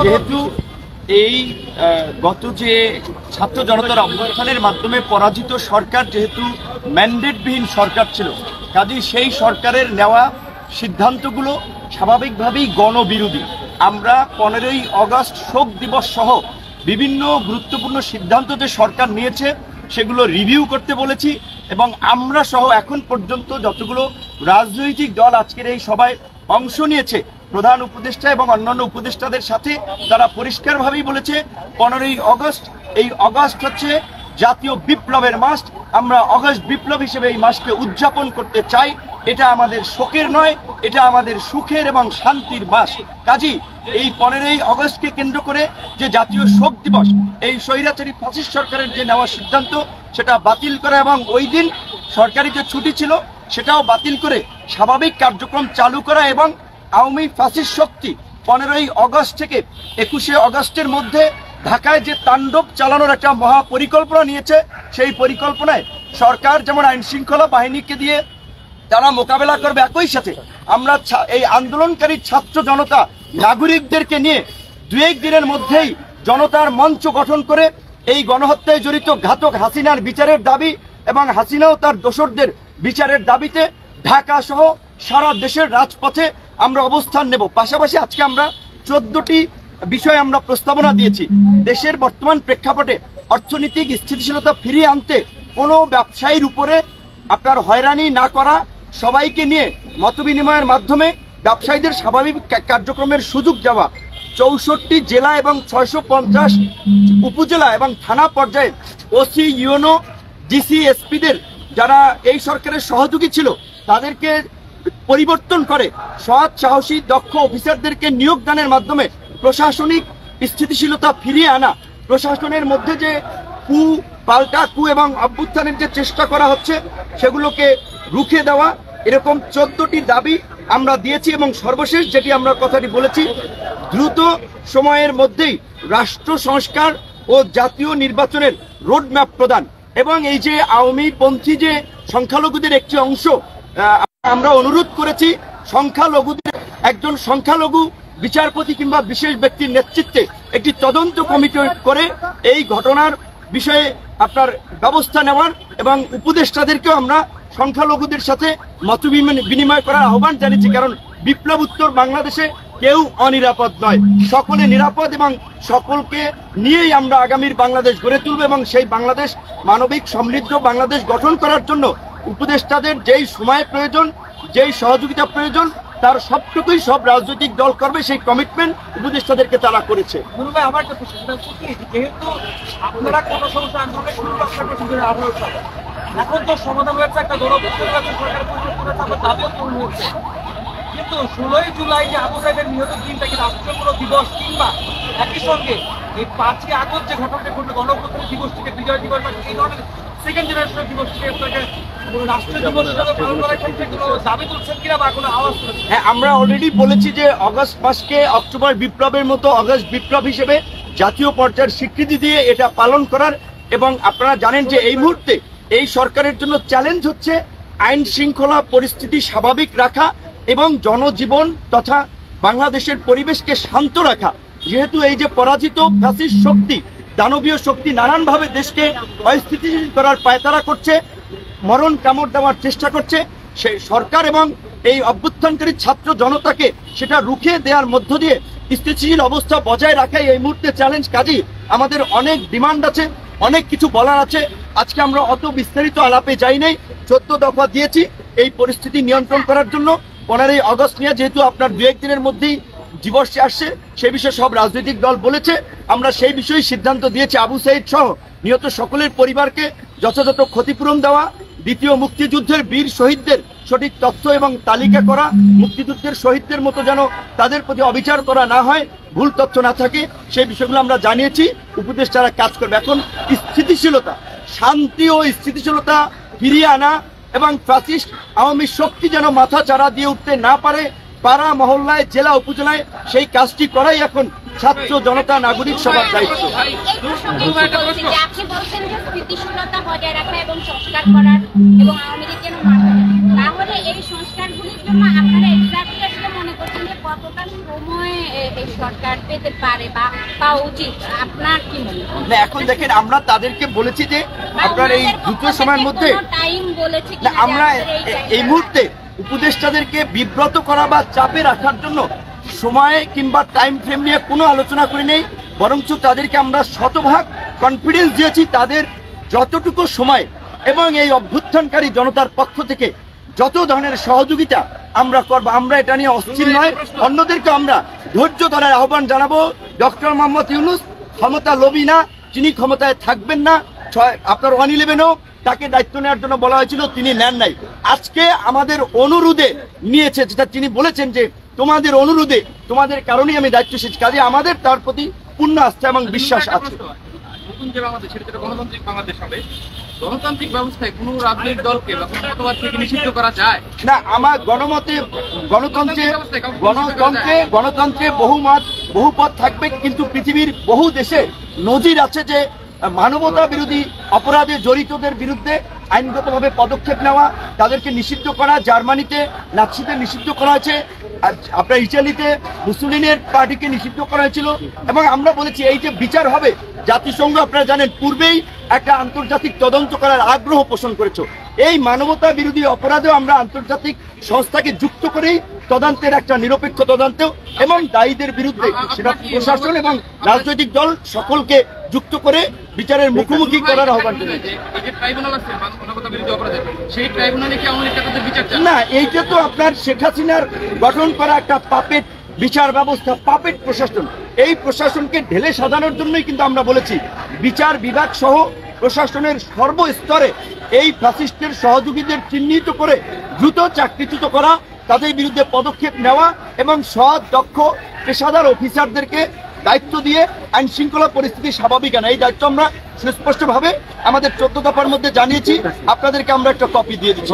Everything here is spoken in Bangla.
যেহেতু এই গত যে ছাত্র জনতার অভ্যুত্থানের মাধ্যমে পরাজিত সরকার যেহেতু ম্যান্ডেটবিহীন সরকার ছিল, কাজেই সেই সরকারের নেওয়া সিদ্ধান্তগুলো স্বাভাবিকভাবেই গণবিরোধী। আমরা 15ই আগস্ট শোক দিবস সহ বিভিন্ন গুরুত্বপূর্ণ সিদ্ধান্ত যে সরকার নিয়েছে সেগুলো রিভিউ করতে বলেছি এবং আমরা সহ এখন পর্যন্ত যতগুলো রাজনৈতিক দল আজকের এই সভায় অংশ নিয়েছে, প্রধান উপদেষ্টা এবং অন্যান্য উপদেষ্টাদের সাথে তারা পরিষ্কারভাবেই বলেছে 15ই আগস্ট, এই আগস্ট হচ্ছে জাতীয় বিপ্লবের মাস। আমরা আগস্ট বিপ্লব হিসেবে এই মাসকে উদযাপন করতে চাই। এটা আমাদের শোকের নয়, এটা আমাদের সুখের এবং শান্তির মাস। কাজেই এই 15ই আগস্টকে কেন্দ্র করে যে জাতীয় শোক দিবস, এই স্বৈরাচারী ফ্যাসিস্ট সরকারের যে নেওয়া সিদ্ধান্ত সেটা বাতিল করা এবং ওই দিন সরকারি যে ছুটি ছিল সেটাও বাতিল করে স্বাভাবিক কার্যক্রম চালু করা এবং আওয়ামী ফ্যাসিস্ট শক্তি 15ই আগস্ট থেকে 21শে আগস্টের মধ্যে ঢাকায় যে তাণ্ডব চালানোর একটা মহা পরিকল্পনা নিয়েছে, সেই পরিকল্পনায় সরকার যেমন আইন শৃঙ্খলা বাহিনীকে দিয়ে তারা মোকাবেলা করবে, একই সাথে আমরা এই আন্দোলনকারী ছাত্র জনতা নাগরিকদেরকে নিয়ে 2-1 দিনের মধ্যেই জনতার মঞ্চ গঠন করে এই গণহত্যায় জড়িত ঘাতক হাসিনার বিচারের দাবি এবং হাসিনাও তার দোসরদের বিচারের দাবিতে ঢাকা সহ সারা দেশের রাজপথে আমরা অবস্থান নেব। পাশাপাশি আজকে আমরা 14টি বিষয়ে আমরা প্রস্তাবনা দিয়েছি। দেশের বর্তমান প্রেক্ষাপটে অর্থনৈতিক স্থিতিশীলতা ফিরিয়ে আনতে কোনো ব্যবসায়ীর উপরে আপনার হয়রানি না করা, সবাইকে নিয়ে মতবিনিময়ের মাধ্যমে ব্যবসায়ীদের স্বাভাবিক কার্যক্রমের সুযোগ দেওয়া, 64 জেলা এবং 650 উপজেলা এবং থানা পর্যায়ে ওসি, ইউনো, ডিসি, এসপিদের যারা এই সরকারের সহযোগী ছিল তাদেরকে পরিবর্তন করে সৎ, সাহসী, দক্ষ অফিসারদেরকে নিয়োগদানের মাধ্যমে প্রশাসনিক স্থিতিশীলতা ফিরিয়ে আনা, প্রশাসনের মধ্যে যে পাল্টা কু এবং অভ্যুত্থানের যে চেষ্টা করা হচ্ছে সেগুলোকে রুখে দেওয়া, এরকম 14টি দাবি আমরা দিয়েছি এবং সর্বশেষ যেটি আমরা কথাটি বলেছি, দ্রুত সময়ের মধ্যেই রাষ্ট্র সংস্কার ও জাতীয় নির্বাচনের রোডম্যাপ প্রদান এবং এই যে আওয়ামী পন্থী যে সংখ্যালঘুদের একটি অংশ, আমরা অনুরোধ করেছি সংখ্যালঘুদের একজন সংখ্যালঘু বিচারপতি কিংবা বিশেষ ব্যক্তির নেতৃত্বে একটি তদন্ত কমিটি করে এই ঘটনার বিষয়ে আপনার ব্যবস্থা নেওয়ার এবং উপদেষ্টাদেরকেও আমরা সংখ্যালঘুদের সাথে মত বিনিময় করার আহ্বান জানিয়েছি। কারণ বিপ্লব উত্তর বাংলাদেশে কেউ অনিরাপদ নয়, সকলে নিরাপদ এবং সকলকে নিয়েই আমরা আগামীর বাংলাদেশ গড়ে তুলব এবং সেই বাংলাদেশ মানবিক সমৃদ্ধ বাংলাদেশ গঠন করার জন্য উপদেষ্টাদের যেই সময় প্রয়োজন, যেই সহযোগিতা প্রয়োজন তার সবটুকুই সব রাজনৈতিক দল করবে, সেই কমিটমেন্ট উপদেষ্টাদেরকে তারা করেছে। আমার যেহেতু আপনারা কোনো সমস্যা আন্দোলনের শুরু এখন তো সমাধান হয়েছে, একটা দাবিও পূর্ণ হচ্ছে, কিন্তু 16ই জুলাই যে আবু সাইদের নিহত দিনটাকে রাষ্ট্রীয় দিবস কিংবা একই সঙ্গে এই 5ই আগস্ট যে ঘটনাটা ঘটলো গণঅভ্যুত্থান দিবস থেকে বিজয় দিবস বা এই ধরনের সেকেন্ড জেনারেশনের দিবস থেকে রাষ্ট্রীয় দিবস হিসাবে পালন করার ক্ষেত্রে কোনো দাবি তুলছেন কিনা বা কোনো আওয়াজ তুলছেন? হ্যাঁ, আমরা অলরেডি বলেছি যে আগস্ট মাসকে অক্টোবর বিপ্লবের মতো আগস্ট বিপ্লব হিসেবে জাতীয় পর্যায়ের স্বীকৃতি দিয়ে এটা পালন করার, এবং আপনারা জানেন যে এই মুহূর্তে এই সরকারের জন্য চ্যালেঞ্জ হচ্ছে আইন শৃঙ্খলা পরিস্থিতি স্বাভাবিক রাখা এবং জনজীবন তথা বাংলাদেশের পরিবেশকে শান্ত রাখা। যেহেতু এই যে পরাজিত ফ্যাসিস্ট শক্তি, দানবীয় শক্তি নানানভাবে দেশকে অস্থিতিশীল করার পায়তারা করছে, মরণ কামড় দেওয়ার চেষ্টা করছে, সেই সরকার এবং এই অভ্যুত্থানকারী ছাত্র জনতাকে সেটা রুখে দেওয়ার মধ্য দিয়ে স্থিতিশীল অবস্থা বজায় রাখাই এই মুহূর্তে চ্যালেঞ্জ। কাজেই আমাদের অনেক ডিমান্ড আছে, অনেক কিছু বলার আছে। আজকে আমরা অত বিস্তারিত আলাপে যাই নাই, 14 দফা দিয়েছি এই পরিস্থিতি নিয়ন্ত্রণ করার জন্য। 15ই আগস্ট নিয়ে যেহেতু আপনার 2-1 দিনের মধ্যেই দিবস আসছে, সেই বিষয়ে সব রাজনৈতিক দল বলেছে, আমরা সেই বিষয়ে সিদ্ধান্ত দিয়েছি আবু সাইদ সহ নিহত সকলের পরিবারকে যথাযথ ক্ষতিপূরণ দেওয়া, দ্বিতীয় মুক্তিযুদ্ধের বীর শহীদদের সঠিক তথ্য এবং তালিকা করা, মুক্তিযুদ্ধের শহীদদের মতো যেন তাদের প্রতি অবিচার করা না হয়, ভুল তথ্য না থাকে, সেই বিষয়গুলো আমরা জানিয়েছি। উপদেষ্টারা কাজ করবে। এখন স্থিতিশীলতা, শান্তি ও স্থিতিশীলতা ফিরিয়ে আনা এবং ফ্যাসিস্ট আওয়ামী শক্তি যেন মাথা চাড়া দিয়ে উঠতে না পারে পাড়া মহল্লায়, জেলা উপজেলায়, সেই কাজটি করাই এখন ছাত্র জনতা নাগরিক সবার দায়িত্ব। কতটা সময় এই সরকার পেতে পারে বা পাওয়া উচিত আপনার কি মনে হয়? না এখন দেখেন আমরা তাদেরকে বলেছি যে আপনার এই দ্রুত সময়ের মধ্যে টাইম বলেছে না আমরা এই মুহূর্তে উপদেষ্টাদেরকে বিব্রত করা বা চাপে রাখার জন্য সময় কিংবা টাইম ফ্রেম নিয়ে কোনো আলোচনা করি নেই, বরঞ্চ তাদেরকে আমরা শতভাগ কনফিডেন্স দিয়েছি তাদের যতটুকু সময় এবং এই অভ্যুত্থানকারী জনতার পক্ষ থেকে যত ধরনের সহযোগিতা আমরা করবো। আমরা এটা নিয়ে অস্থির নয়, অন্যদেরকে আমরা ধৈর্য ধরার আহ্বান জানাবো। ডক্টর মোহাম্মদ ইউনূস ক্ষমতা লোভী না, তিনি ক্ষমতায় থাকবেন না। আপনার 111-ও তাকে দায়িত্ব নেওয়ার জন্য বলা হয়েছিল, তিনি নেন নাই। আজকে আমাদের অনুরোধে নিয়েছে, যেটা তিনি বলেছেন যে তোমাদের অনুরোধে তোমাদের কারণেই আমি দায়িত্ব এসেছি, কাজে আমাদের তার প্রতি পূর্ণ আস্থা এবং বিশ্বাস আছে। নতুন যে বাংলাদেশ, সেটা গণতান্ত্রিক বাংলাদেশ হবে, গণতান্ত্রিক ব্যবস্থায় কোনো রাজনৈতিক দলকে বা কোনো মতবাদ থেকে নিষিদ্ধ করা যায় না। আমার গণতন্ত্রে বহু মত বহু পথ থাকবে, কিন্তু পৃথিবীর বহু দেশে নজির আছে যে মানবতা বিরোধী অপরাধে জড়িতদের বিরুদ্ধে আইনগতভাবে পদক্ষেপ নেওয়া, তাদেরকে নিষিদ্ধ করা। জার্মানিতে নাৎসিদের নিষিদ্ধ করা হয়েছে, আপনার ইটালিতে মুসলিনের পার্টিকে নিষিদ্ধ করা হয়েছিল। এবং আমরা বলেছি এই যে বিচার হবে, জাতিসংঘ আপনারা জানেন পূর্বেই একটা আন্তর্জাতিক তদন্ত করার আগ্রহ পোষণ করেছে। এই মানবতা বিরোধী অপরাধেও আমরা আন্তর্জাতিক সংস্থাকে যুক্ত করেই তদন্তের একটা নিরপেক্ষ তদন্ত এবং দায়ীদের বিরুদ্ধে সেটা প্রশাসন এবং রাজনৈতিক দল সকলকে যুক্ত করে বিচারের মুখোমুখি করার আহ্বান জানিয়েছে। না, এইটা তো আপনার শেখ হাসিনার গঠন করা একটা পাপেট বিচার ব্যবস্থা, পাপেট প্রশাসন। এই প্রশাসনকে ঢেলে সাজানোর জন্যই কিন্তু আমরা বলেছি বিচার বিভাগ সহ প্রশাসনের সর্বস্তরে এই ফ্যাসিস্টের সহযোগীদের চিহ্নিত করে দ্রুত চাকরিচ্যুত করা, তাদের বিরুদ্ধে পদক্ষেপ নেওয়া এবং সৎ দক্ষ পেশাদার অফিসারদেরকে দায়িত্ব দিয়ে আইন শৃঙ্খলা পরিস্থিতি স্বাভাবিক আনা। এই দায়িত্ব আমরা সুস্পষ্টভাবে আমাদের 14 দফার মধ্যে জানিয়েছি, আপনাদেরকে আমরা একটা কপি দিয়ে দিচ্ছি।